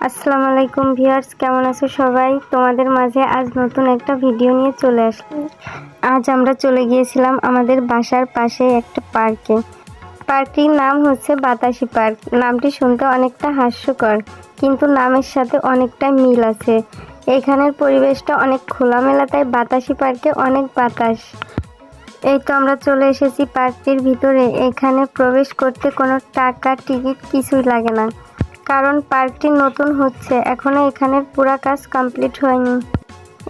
আসসালামু আলাইকুম ভিউয়ার্স, কেমন আছো সবাই? তোমাদের মাঝে আজ নতুন একটা ভিডিও নিয়ে চলে আসলাম। আজ আমরা চলে গিয়েছিলাম আমাদের বাসার পাশে একটা পার্কে। পার্কটির নাম হচ্ছে বাতাসি পার্ক। নামটি শুনতে অনেকটা হাস্যকর, কিন্তু নামের সাথে অনেকটা মিল আছে। এখানের পরিবেশটা অনেক খোলামেলা, তাই বাতাসি পার্কে অনেক বাতাস। এই তো আমরা চলে এসেছি পার্কটির ভিতরে। এখানে প্রবেশ করতে কোনো টাকা টিকিট কিছুই লাগে না, কারণ পার্কটি নতুন হচ্ছে, এখনো এখানের পুরা কাজ কমপ্লিট হয়নি।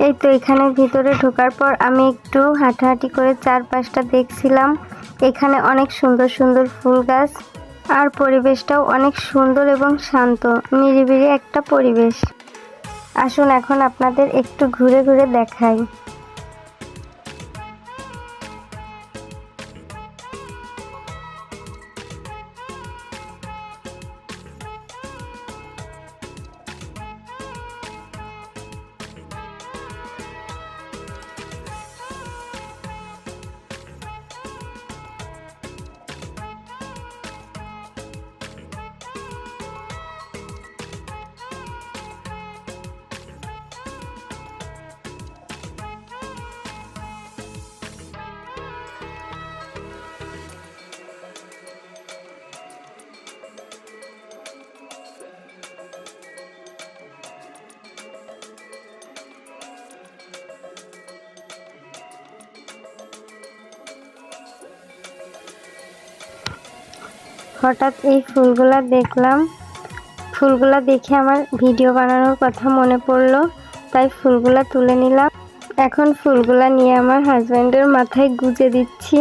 এই তো এখানে ভিতরে ঢোকার পর আমি একটু হাঁটাহাঁটি করে চারপাশটা দেখছিলাম। এখানে অনেক সুন্দর সুন্দর ফুল গাছ, আর পরিবেশটাও অনেক সুন্দর এবং শান্ত, নিরিবিলি একটা পরিবেশ। আসুন এখন আপনাদের একটু ঘুরে ঘুরে দেখাই। হঠাৎ এই ফুলগুলা দেখলাম, ফুলগুলা দেখে আমার ভিডিও বানানোর কথা মনে পড়লো, তাই ফুলগুলা তুলে নিলাম। এখন ফুলগুলা নিয়ে আমার হাজবেন্ডের মাথায় গুজে দিচ্ছি।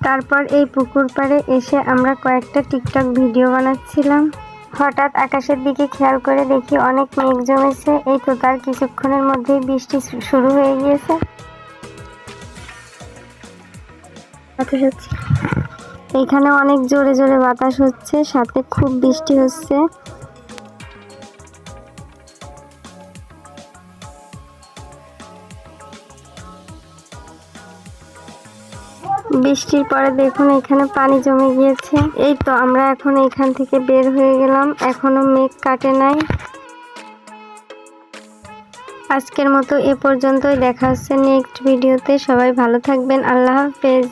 তারপর এই পুকুর পাড়ে এসে আমরা কয়েকটা টিকটক ভিডিও বানাচ্ছিলাম। হঠাৎ আকাশের দিকে খেয়াল করে দেখি অনেক মেঘ জমেছে। এই তো তার কিছুক্ষণের মধ্যেই বৃষ্টি শুরু হয়ে গিয়েছে। এখানে অনেক জোরে জোরে বাতাস হচ্ছে, সাথে খুব বৃষ্টি হচ্ছে। বৃষ্টির পরে দেখুন এখানে পানি জমে গিয়েছে। এই তো আমরা এখন এখান থেকে বের হয়ে গেলাম, এখনো মেঘ কাটে নাই। আজকের মতো এ পর্যন্তই, দেখা হচ্ছে নেক্সট ভিডিওতে। সবাই ভালো থাকবেন, আল্লাহ হাফেজ।